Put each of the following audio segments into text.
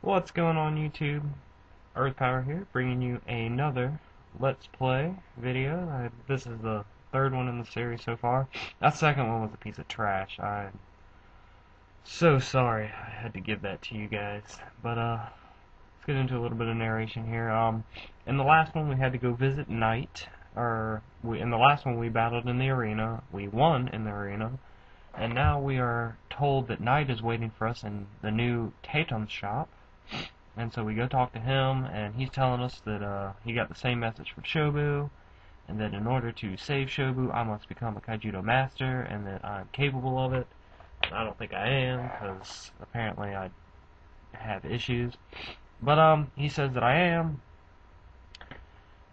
What's going on YouTube? Earth Power here, bringing you another Let's Play video. This is the third one in the series so far. That second one was a piece of trash. I'm so sorry I had to give that to you guys. But let's get into a little bit of narration here. In the last one we had to go visit Knight. In the last one we battled in the arena. We won in the arena. And now we are told that Knight is waiting for us in the new Tatum shop. And so we go talk to him, and he's telling us that he got the same message from Shobu, and that in order to save Shobu, I must become a Kokujoo master, and that I'm capable of it. And I don't think I am, because apparently I have issues. But he says that I am,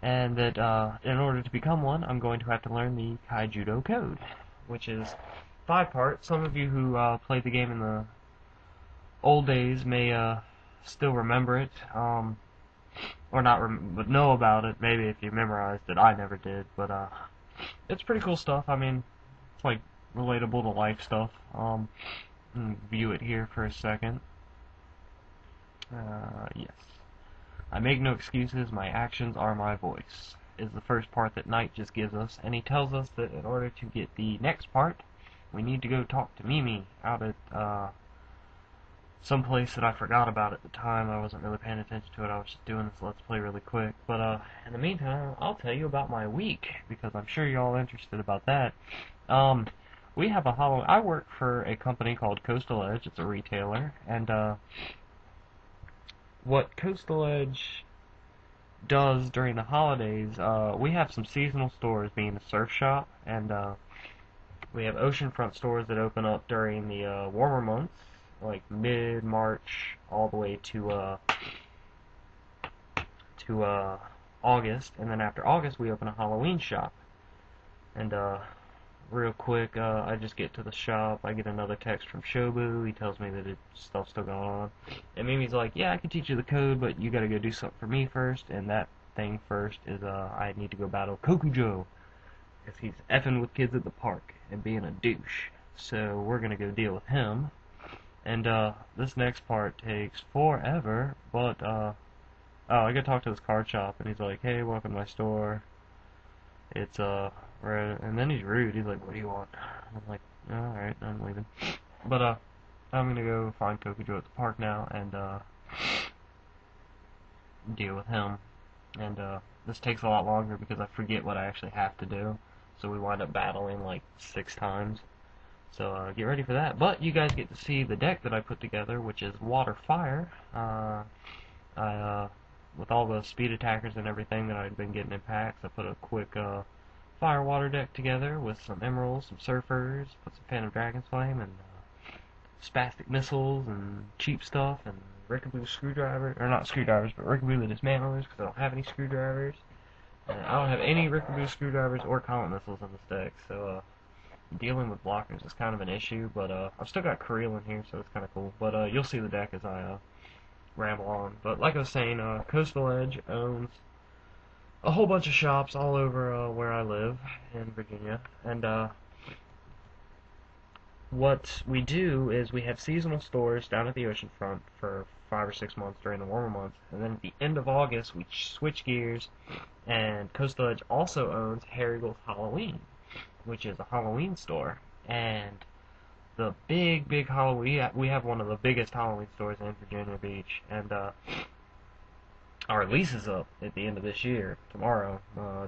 and that in order to become one, I'm going to have to learn the Kokujoo code, which is 5 parts. Some of you who played the game in the old days may still remember it, or not, but know about it. Maybe if you memorized it, I never did. But it's pretty cool stuff. I mean, it's like relatable to life stuff. View it here for a second. Yes, I make no excuses. My actions are my voice. Is the first part that Knight just gives us, and he tells us that in order to get the next part, we need to go talk to Mimi out at some place that I forgot about at the time. I wasn't really paying attention to it. I was just doing this Let's Play really quick. But in the meantime, I'll tell you about my week, because I'm sure you're all interested about that. We have a Halloween. I work for a company called Coastal Edge. It's a retailer, and what Coastal Edge does during the holidays, we have some seasonal stores, being a surf shop, and we have oceanfront stores that open up during the warmer months, like mid-March all the way to August, and then after August we open a Halloween shop. And real quick, I just get to the shop, I get another text from Shobu. He tells me that stuff's still going on, and Mimi's like, yeah, I can teach you the code, but you gotta go do something for me first, and that thing first is I need to go battle Kokujoo, because he's effing with kids at the park and being a douche. So we're gonna go deal with him. And this next part takes forever, but oh, I gotta talk to this card shop, and he's like, hey, welcome to my store. It's and then he's rude. He's like, what do you want? And I'm like, alright, I'm leaving. But I'm gonna go find Kokujoo at the park now and deal with him. And this takes a lot longer because I forget what I actually have to do. So we wind up battling like 6 times. So get ready for that. But you guys get to see the deck that I put together, which is Water Fire. With all the speed attackers and everything that I'd been getting in packs, I put a quick Fire Water deck together with some Emeralds, some Surfers, put some Phantom Dragon's Flame, and Spastic Missiles, and cheap stuff, and Rickaboo Screwdriver, or not screwdrivers, but Rickaboo the Dismantlers, because I don't have any screwdrivers. And I don't have any Rickaboo Screwdrivers or Comet Missiles in this deck, so dealing with blockers is kind of an issue, but I've still got Creel in here, so it's kind of cool. But you'll see the deck as I ramble on. But like I was saying, Coastal Edge owns a whole bunch of shops all over where I live in Virginia, and what we do is we have seasonal stores down at the oceanfront for 5 or 6 months during the warmer months, and then at the end of August we switch gears, and Coastal Edge also owns Harryville's Halloween, which is a Halloween store. And the big Halloween, we have one of the biggest Halloween stores in Virginia Beach, and our lease is up at the end of this year, tomorrow,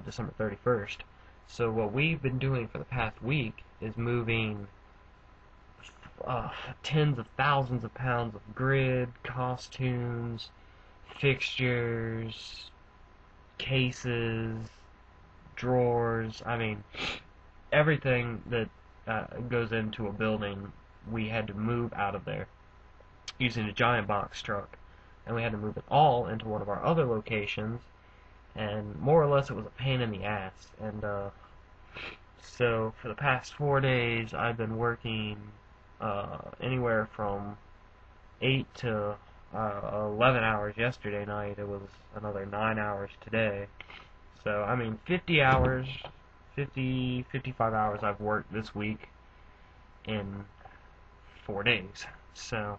December 31st. So what we've been doing for the past week is moving tens of thousands of pounds of grid, costumes, fixtures, cases, drawers, I mean, everything that goes into a building, we had to move out of there using a giant box truck, and we had to move it all into one of our other locations, and more or less it was a pain in the ass. And so for the past 4 days I've been working anywhere from 8 to 11 hours yesterday night. It was another 9 hours today. So I mean 50 hours, 55 hours I've worked this week in 4 days. So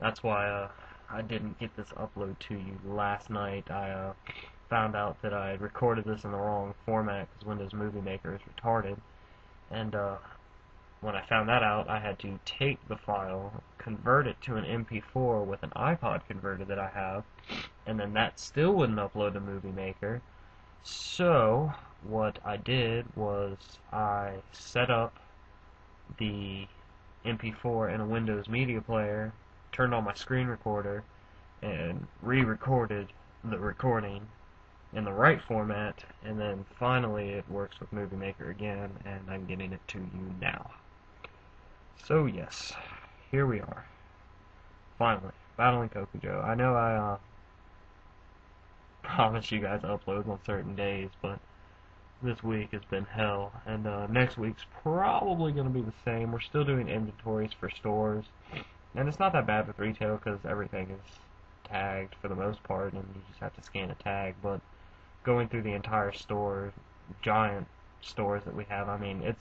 that's why I didn't get this upload to you last night. I found out that I had recorded this in the wrong format because Windows Movie Maker is retarded, and when I found that out, I had to take the file, convert it to an MP4 with an iPod converter that I have, and then that still wouldn't upload to Movie Maker. So what I did was I set up the MP4 in a Windows Media Player, turned on my screen recorder, and re-recorded the recording in the right format, and then finally it works with Movie Maker again, and I'm getting it to you now. So yes, here we are. Finally, battling Kokujoo. I know I promised you guys uploads on certain days, but this week has been hell, and next week's probably going to be the same. We're still doing inventories for stores, and it's not that bad with retail because everything is tagged for the most part, and you just have to scan a tag, but going through the entire store, giant stores that we have, I mean,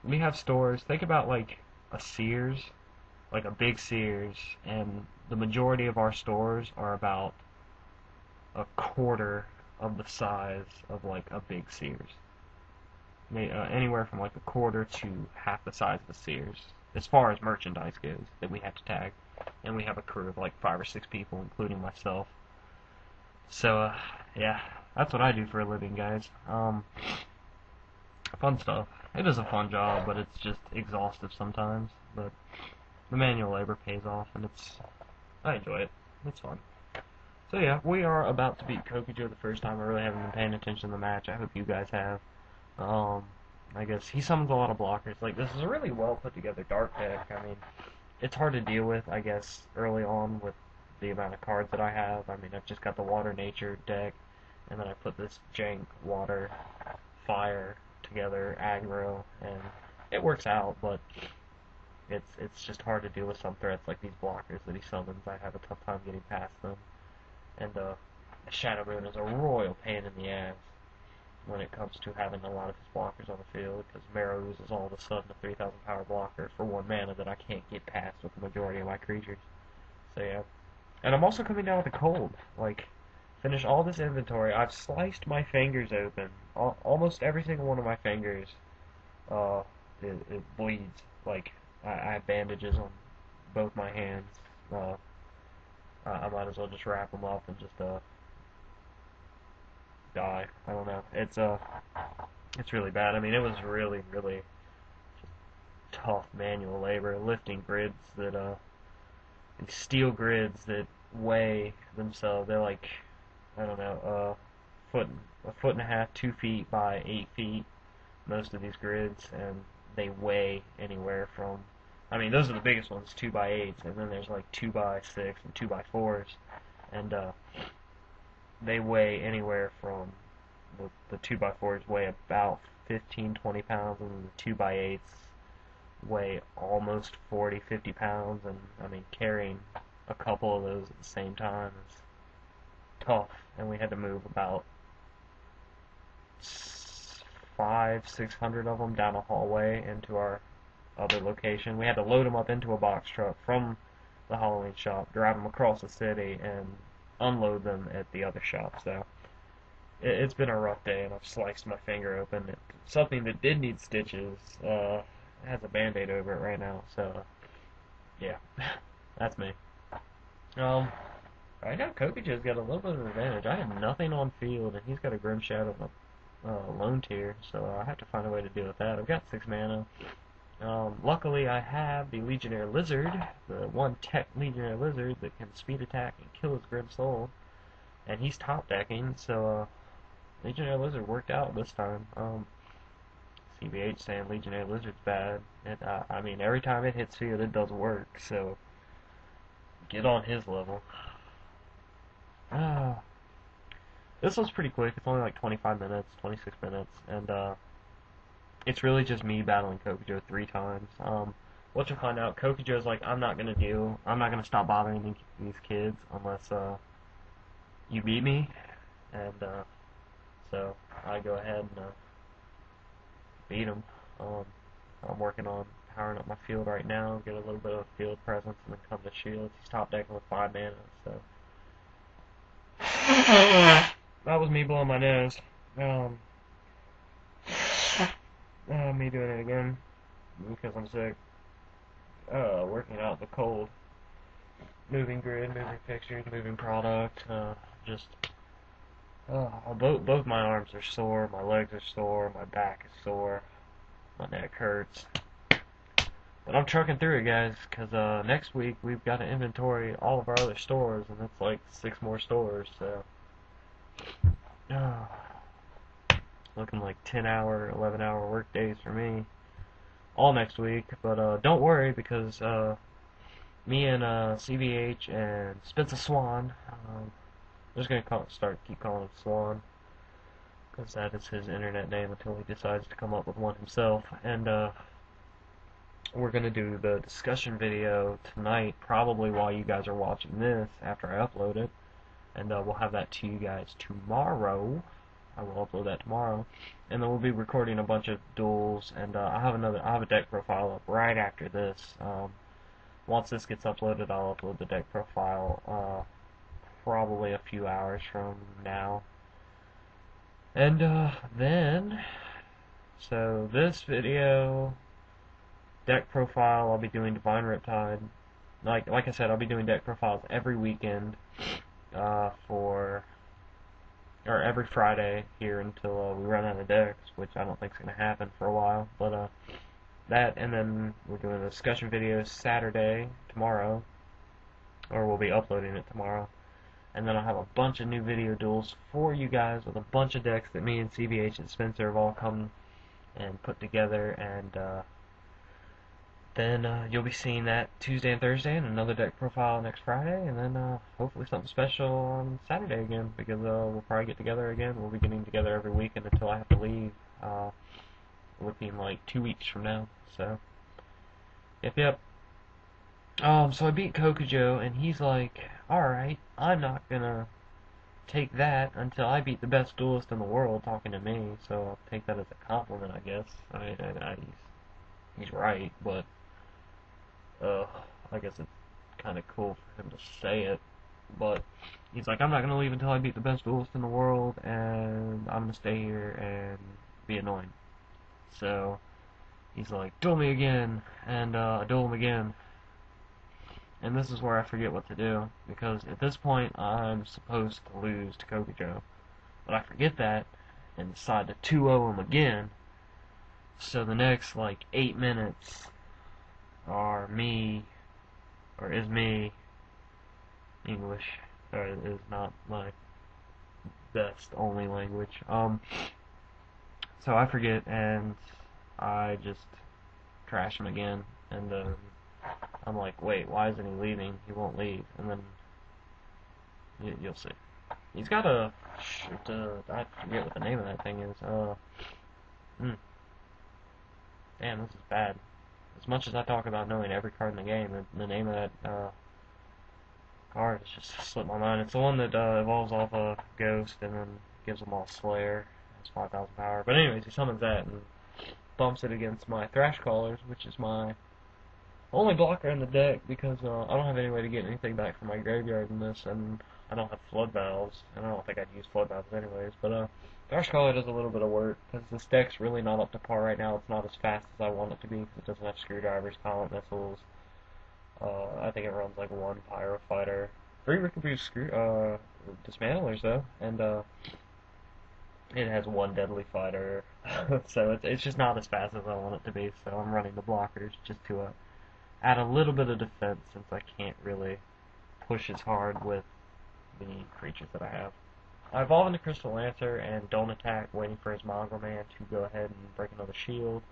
we have stores, think about like a Sears, like a big Sears, and the majority of our stores are about a quarter of the size of like a big Sears. Anywhere from like a quarter to half the size of a Sears, as far as merchandise goes, that we have to tag. And we have a crew of like 5 or 6 people, including myself. So, yeah, that's what I do for a living, guys. Fun stuff. It is a fun job, but it's just exhaustive sometimes. But the manual labor pays off, and I enjoy it. It's fun. So yeah, we are about to beat Kokujoo the first time. I really haven't been paying attention to the match. I hope you guys have. I guess he summons a lot of blockers. Like, this is a really well put together dark deck. I mean, it's hard to deal with, I guess, early on with the amount of cards that I have. I mean, I've just got the water nature deck, and then I put this jank water fire together aggro, and it works out, but it's just hard to deal with some threats like these blockers that he summons. I have a tough time getting past them. And Shadow Moon is a royal pain in the ass when it comes to having a lot of his blockers on the field, because Marrows is all of a sudden a 3,000 power blocker for 1 mana that I can't get past with the majority of my creatures. So yeah. And I'm also coming down with a cold. Like, finish all this inventory. I've sliced my fingers open. Almost every single one of my fingers, it bleeds. Like, I have bandages on both my hands. I might as well just wrap them up and just die. I don't know. It's really bad. I mean, it was really, really tough manual labor, lifting grids that these steel grids that weigh themselves. They're like, I don't know, a foot and a half, 2 feet by 8 feet. Most of these grids, and they weigh anywhere from, I mean, those are the biggest ones, 2x8s, and then there's like 2x6 and 2x4s, and they weigh anywhere from, the 2x4s weigh about 15-20 pounds, and the 2x8s weigh almost 40-50 pounds, and I mean, carrying a couple of those at the same time is tough, and we had to move about 500-600 of them down a hallway into our other location. We had to load them up into a box truck from the Halloween shop, drive them across the city, and unload them at the other shop. So it's been a rough day, and I've sliced my finger open. Something that did need stitches has a band-aid over it right now. So yeah, that's me. Right now Kokujoo's got a little bit of an advantage. I have nothing on field, and he's got a Grim Shadow lone tier, so I have to find a way to deal with that. I've got 6 mana. Luckily, I have the Legionnaire Lizard, the 1-tech Legionnaire Lizard that can speed attack and kill his Grim Soul, and he's top decking, so Legionnaire Lizard worked out this time. CBH saying Legionnaire Lizard's bad, and I mean, every time it hits field, it does work, so get on his level. This was pretty quick. It's only like 25 minutes, 26 minutes, and it's really just me battling Kokujoo 3 times. What you'll find out, Kokujoo's like, I'm not gonna stop bothering these kids unless you beat me, and so I go ahead and beat him. I'm working on powering up my field right now, get a little bit of field prep. presence and then come to shields. He's top decking with 5 mana, so. That was me blowing my nose. Me doing it again because I'm sick. Working out the cold. Moving grid, moving fixtures, moving product. Both my arms are sore, my legs are sore, my back is sore, my neck hurts. But I'm trucking through it, guys, because next week we've got to inventory all of our other stores, and that's like 6 more stores, so. Looking like 10-hour, 11-hour work days for me all next week. But don't worry, because me and CVH and Spencer Swan, I'm just going to keep calling him Swan, because that is his internet name until he decides to come up with one himself. And we're going to do the discussion video tonight, probably while you guys are watching this, after I upload it. And we'll have that to you guys tomorrow. I will upload that tomorrow. And then we'll be recording a bunch of duels, and I have a deck profile up right after this. Once this gets uploaded, I'll upload the deck profile probably a few hours from now. And then, so this video, deck profile, I'll be doing Divine Riptide. Like I said, I'll be doing deck profiles every weekend. Or every Friday here until we run out of decks, which I don't think is going to happen for a while. But that, and then we're doing a discussion video Saturday, tomorrow, or we'll be uploading it tomorrow. And then I'll have a bunch of new video duels for you guys with a bunch of decks that me and CVH and Spencer have all come and put together, and then you'll be seeing that Tuesday and Thursday, and another deck profile next Friday, and then hopefully something special on Saturday again, because we'll probably get together again. We'll be getting together every weekend until I have to leave, looking like 2 weeks from now. So, yep. So I beat Kokujoo, and he's like, alright, I'm not gonna take that until I beat the best duelist in the world, talking to me, so I'll take that as a compliment, I guess. He's right, but I guess it's kind of cool for him to say it, but he's like, I'm not going to leave until I beat the best duelist in the world, and I'm going to stay here and be annoying. So, he's like, duel me again, and I duel him again. And this is where I forget what to do, because at this point, I'm supposed to lose to Kokujoo. But I forget that, and decide to 2-0 him again. So the next, like, 8 minutes is me, English, is not my best only language. So I forget, and I just trash him again, and I'm like, wait, why isn't he leaving? He won't leave, and then you'll see. He's got a, I forget what the name of that thing is. Damn, this is bad. As much as I talk about knowing every card in the game, the name of that card has just slipped my mind. It's the one that evolves off a Ghost and then gives them all Slayer. It's 5,000 power. But anyways, he summons that and bumps it against my Thrash Callers, which is my only blocker in the deck, because I don't have any way to get anything back from my graveyard in this, and I don't have Flood Valves, and I don't think I'd use Flood Valves anyways, but Thrash Caller does a little bit of work, because this deck's really not up to par right now. It's not as fast as I want it to be, because it doesn't have Screwdrivers, Column Missiles. I think it runs like 1 Pyro Fighter. 3 Rickaboo Dismantlers, though, and it has 1 Deadly Fighter, so it's just not as fast as I want it to be, so I'm running the blockers just to add a little bit of defense, since I can't really push as hard with the creatures that I have. I evolve into Crystal Lancer and don't attack, waiting for his Mongrel Man to go ahead and break another shield,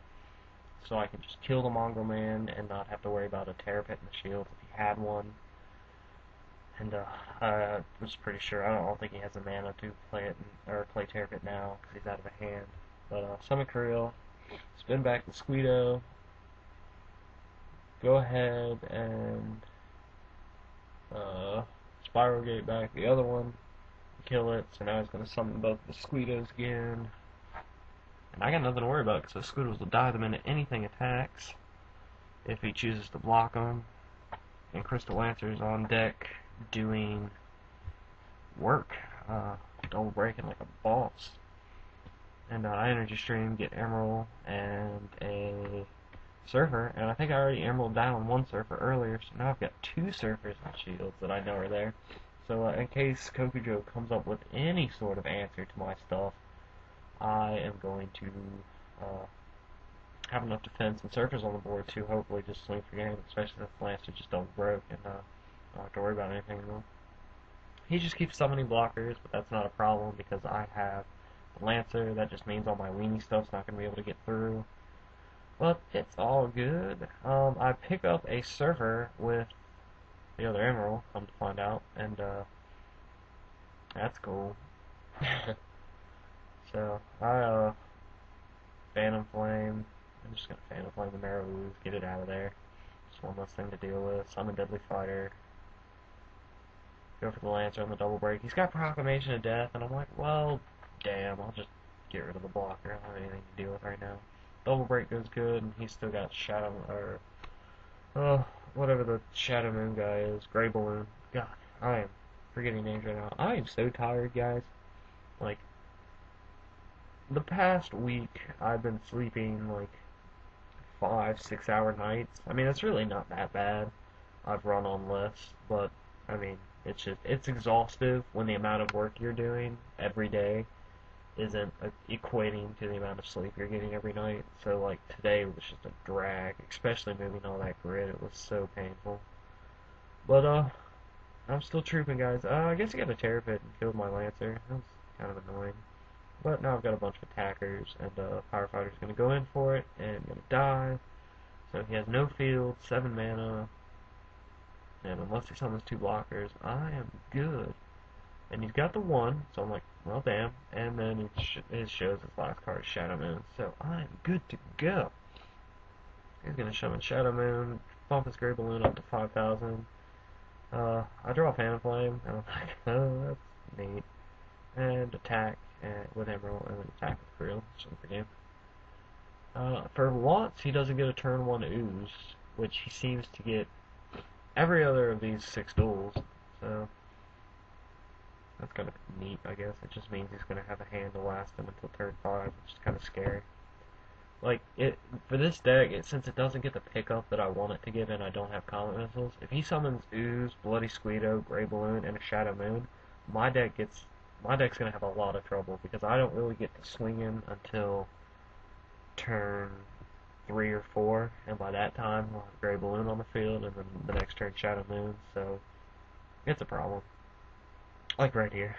so I can just kill the Mongrel Man and not have to worry about a Terror Pit in the shield if he had one. And I was pretty sure, I don't think he has the mana to play it, or play Terror Pit now, because he's out of a hand. But summon Creel, spin back the Squeedo, go ahead and Spiral Gate back the other one, kill it, so now he's going to summon both the Squeedos again. And I got nothing to worry about, because the Squeedos will die the minute anything attacks, if he chooses to block them. and Crystal Lancer's on deck doing work, double breaking like a boss. And I energy stream, get Emerald and a Surfer, and I think I already Emerald down one Surfer earlier, so now I've got two Surfers and shields that I know are there. So in case Kokujoo comes up with any sort of answer to my stuff, I am going to have enough defense and Surfers on the board to hopefully just swing for game, especially if Lancer just double broke and I don't have to worry about anything anymore. He just keeps summoning blockers, but that's not a problem because I have the Lancer. That just means all my weenie stuff's not going to be able to get through. But it's all good. I pick up a Surfer with the other Emerald, come to find out, and that's cool. So, I Phantom Flame. I'm just going to Phantom Flame the Marrow Ooze, get it out of there. Just one less thing to deal with. Summon Deadly Fighter. Go for the Lancer on the double break. He's got Proclamation of Death, and I'm like, well, damn, I'll just get rid of the blocker. I don't have anything to deal with right now. Double break goes good, and he's still got Shadow, or, whatever the Shadow Moon guy is. Gray Balloon. God, I am forgetting names right now. I am so tired, guys. Like, the past week, I've been sleeping, like, 5-6 hour nights. I mean, it's really not that bad. I've run on less, but, I mean, it's exhaustive when the amount of work you're doing every day isn't equating to the amount of sleep you're getting every night. So like today was just a drag, especially moving all that grid. It was so painful. But I'm still trooping, guys. I guess I got a Terror Pit and killed my Lancer. That was kind of annoying. But now I've got a bunch of attackers, and Firefighter's gonna go in for it and gonna die. So he has no field, 7 mana, and unless he summons 2 blockers, I am good. And he's got the 1, so I'm like, well, damn. And then it shows his last card, Shadow Moon. So I'm good to go. He's going to summon Shadow Moon, bump his Gray Balloon up to 5,000. I draw Phantom Flame, and I'm like, oh, that's neat. And attack with Emerald, and then attack with Creel. Swing for game. For once, he doesn't get a turn 1 Ooze, which he seems to get every other of these 6 duels. So that's kind of neat, I guess. It just means he's going to have a hand to last him until turn 5, which is kind of scary. Like, for this deck, since it doesn't get the pickup that I want it to get and I don't have Comet Missiles, if he summons Ooze, Bloody Squeedo, Gray Balloon, and a Shadow Moon, my deck's going to have a lot of trouble because I don't really get to swing him until turn 3 or 4, and by that time, I'll have Gray Balloon on the field, and then the next turn Shadow Moon, so it's a problem. Like right here.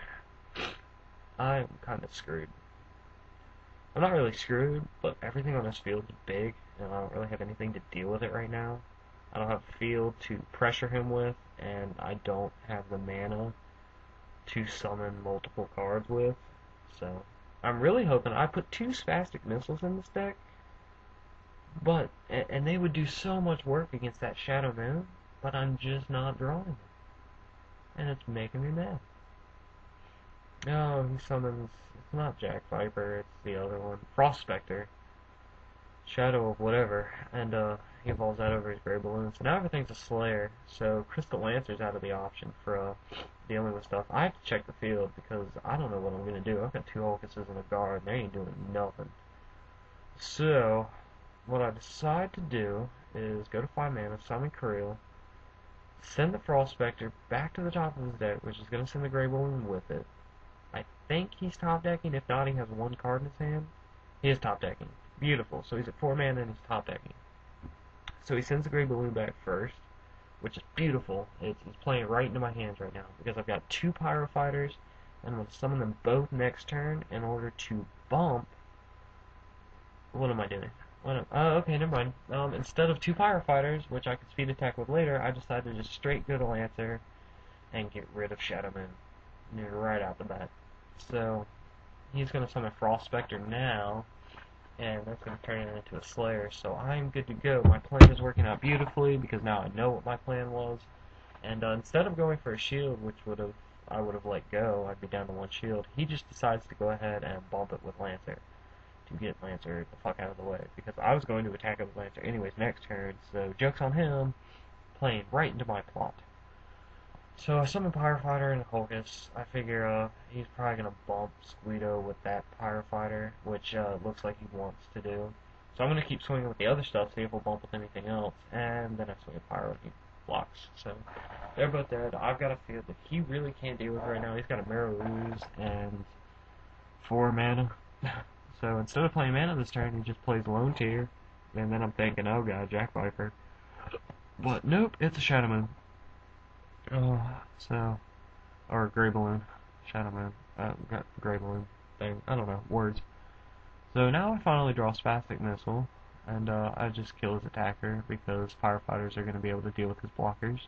I'm kind of screwed. I'm not really screwed, but everything on this field is big, and I don't really have anything to deal with it right now. I don't have a field to pressure him with, and I don't have the mana to summon multiple cards with, so I'm really hoping I put 2 Spastic Missiles in this deck, but, and they would do so much work against that Shadow Moon, but I'm just not drawing them, and it's making me mad. No, he summons, it's not Jack Viper, it's the other one, Frost Spectre, Shadow of whatever, and he evolves that over his Gray Balloon, so now everything's a Slayer, so Crystal Lancer's out of the option for dealing with stuff. I have to check the field because I don't know what I'm going to do. I've got 2 Hulkuses and a guard, and they ain't doing nothing. So, what I decide to do is go to 5 mana, summon Creel, send the Frost Spectre back to the top of his deck, which is going to send the Gray Balloon with it. I think he's top decking. If not, he has 1 card in his hand. He is top decking. Beautiful. So he's at 4 mana and he's top decking. So he sends the Gray Balloon back first, which is beautiful. He's playing right into my hands right now because I've got 2 Pyro Fighters, and I'm going to summon them both next turn in order to bump. What am I doing? Okay, never mind. Instead of 2 Pyro Fighters, which I can speed attack with later, I decided to just straight go to Lancer and get rid of Shadow Moon right out the bat. So he's going to summon Frost Spectre now, and that's going to turn it into a Slayer. So I'm good to go. My plan is working out beautifully because now I know what my plan was. And instead of going for a shield, which I would have let go, I'd be down to 1 shield. He just decides to go ahead and bump it with Lancer to get Lancer the fuck out of the way because I was going to attack it with Lancer anyways next turn. So joke's on him. playing right into my plot. So I summon Pyrofighter and Hulkus. I figure he's probably going to bump Squeedo with that Pyrofighter, which looks like he wants to do. So I'm going to keep swinging with the other stuff, see if he'll bump with anything else, and then I swing a Pyro and he blocks. So they're both dead. I've got a feel that he really can't deal with it right now. He's got a Mirror Ooze and 4 mana. So instead of playing mana this turn, he just plays Lone Tier. And then I'm thinking, oh god, Jack Viper. But nope, it's a Shadow Moon. So, or Grey Balloon. Shadow Moon. Grey Balloon thing. I don't know, words. So now I finally draw Spastic Missile, and I just kill his attacker because Firefighters are going to be able to deal with his blockers.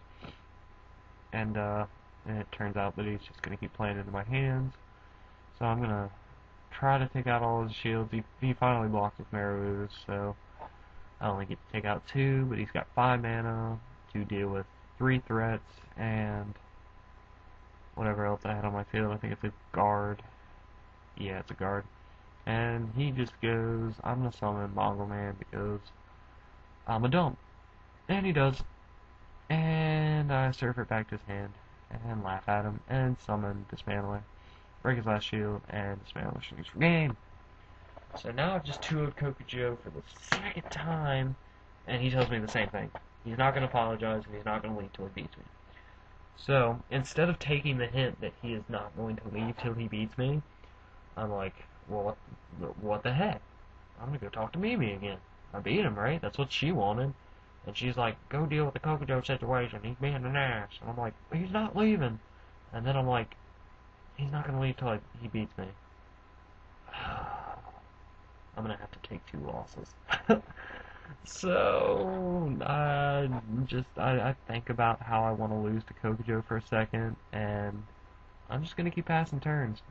And it turns out that he's just going to keep playing into my hands. So I'm going to try to take out all his shields. He finally blocks with Mirror Ooze, so I only get to take out 2, but he's got 5 mana to deal with 3 threats and whatever else I had on my field. I think it's a guard. Yeah, it's a guard. And he just goes, I'm going to summon Mongrel Man because I'm a dump. And he does. And I surf it back to his hand and laugh at him and summon Dismantler. Break his last shield and Dismantler strings for game. So now I've just 2'd Kokujoo for the 2nd time, and he tells me the same thing. He's not going to apologize, and he's not going to leave till he beats me. So, instead of taking the hint that he is not going to leave till he beats me, I'm like, well, what the heck? I'm going to go talk to Mimi again. I beat him, right? That's what she wanted. And she's like, go deal with the Kokujoo situation. He's being an ass. And I'm like, he's not leaving. And then I'm like, he's not going to leave till he beats me. I'm gonna have to take 2 losses. So I think about how I want to lose to Kokujoo for a second, and I'm just gonna keep passing turns.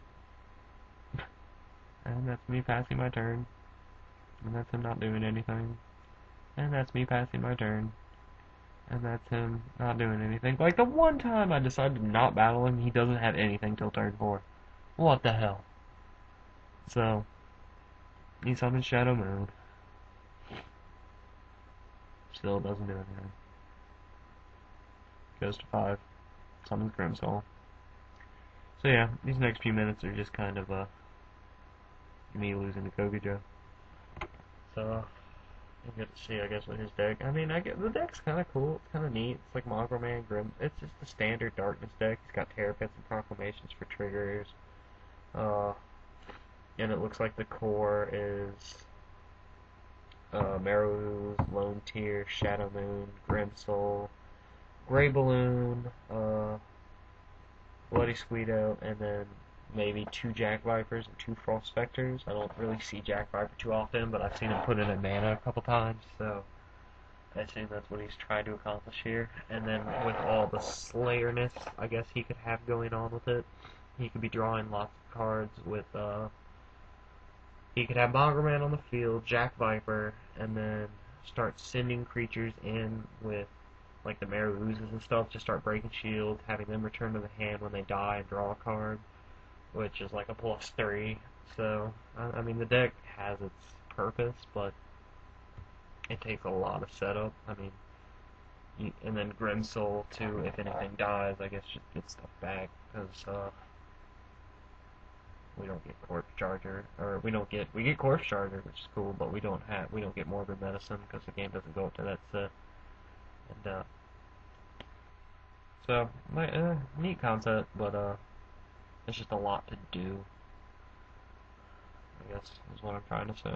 And that's me passing my turn, and that's him not doing anything, and that's me passing my turn, and that's him not doing anything. Like the one time I decided to not battle him, he doesn't have anything till turn 4. What the hell? So he summons Shadow Moon. Still doesn't do anything. Goes to 5. Summons Grimsoul. So yeah, these next few minutes are just kind of me losing to Kokujoo. So you get to see, I guess, with his deck. I mean, the deck's kind of cool. It's kind of neat. It's like Mongrel Man, Grim. It's just the standard Darkness deck. He's got Terror Pits and Proclamations for triggers. And it looks like the core is Mirror Ooze, Lone Tier, Shadow Moon, Grimsoul, Grey Balloon, Bloody Squeedo, and then maybe 2 Jack Vipers and 2 Frost Specters. I don't really see Jack Viper too often, but I've seen him put in a mana a couple times, so I assume that's what he's trying to accomplish here. And then with all the Slayerness, I guess he could have going on with it, he could be drawing lots of cards with, he could have Mongrel Man on the field, Jack Viper, and then start sending creatures in with, like, the Mirror Oozes and stuff, to start breaking shields, having them return to the hand when they die and draw a card, which is like a +3. So, I mean, the deck has its purpose, but it takes a lot of setup. I mean, and then Grimsoul, too, if anything dies, I guess just get stuff back, because, we don't get Corpse Charger, or we get Corpse Charger, which is cool, but we don't get Morbid Medicine because the game doesn't go up to that set. And so neat concept, but it's just a lot to do, I guess is what I'm trying to say.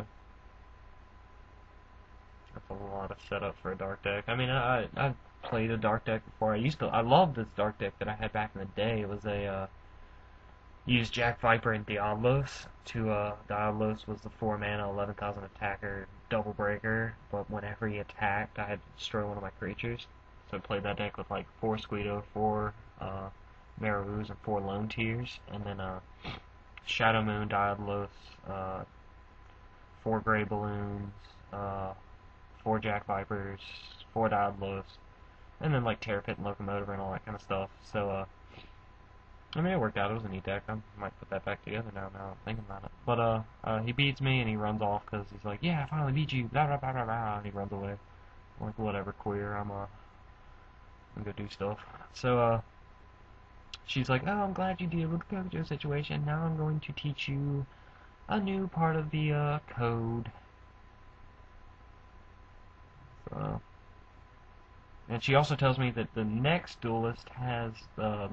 That's a lot of setup for a dark deck. I mean, I've played a dark deck before. I loved this dark deck that I had back in the day. It was a used Jack Viper and Diablos. Diablos was the 4 mana, 11,000 attacker, double breaker, but whenever he attacked, I had to destroy one of my creatures. So I played that deck with like 4 Squeedo, 4 Mirror Ooze, and 4 Lone Tiers, and then Shadow Moon, Diablos, 4 Grey Balloons, 4 Jack Vipers, 4 Diablos, and then like Terror Pit and Locomotive and all that kind of stuff. So I mean, it worked out. It was a neat deck. I might put that back together now I'm thinking about it. But, he beats me, and he runs off because he's like, yeah, I finally beat you, blah, blah, blah, blah, blah, and he runs away. I'm like, whatever, queer, I'm and go do stuff. So, she's like, oh, I'm glad you deal with the Kokujoo situation. Now I'm going to teach you a new part of the code. So, and she also tells me that the next duelist has the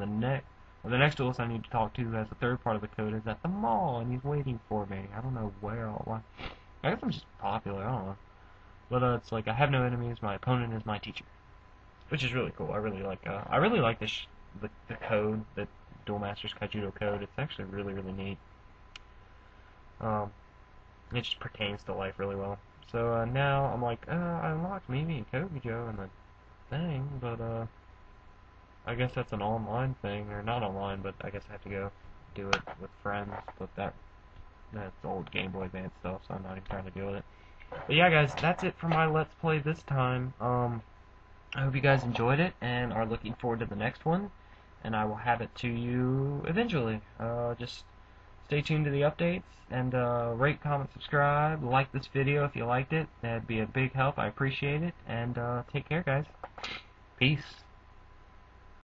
next duelist I need to talk to has the third part of the code is at the mall, and he's waiting for me. I don't know where. Why. I guess I'm just popular. I don't know. But it's like I have no enemies. My opponent is my teacher, which is really cool. I really like this the code, the Duel Masters Kokujoo code. It's actually really neat. Um, it just pertains to life really well. So now I'm like, I unlocked Mimi and Kokujoo and the thing, but I guess that's an online thing, or not online, but I guess I have to go do it with friends. But that's old Game Boy Advance stuff, so I'm not even trying to deal with it. But yeah, guys, that's it for my Let's Play this time. I hope you guys enjoyed it and are looking forward to the next one, and I will have it to you eventually. Just stay tuned to the updates, and rate, comment, subscribe, like this video if you liked it. That'd be a big help. I appreciate it, and take care, guys. Peace.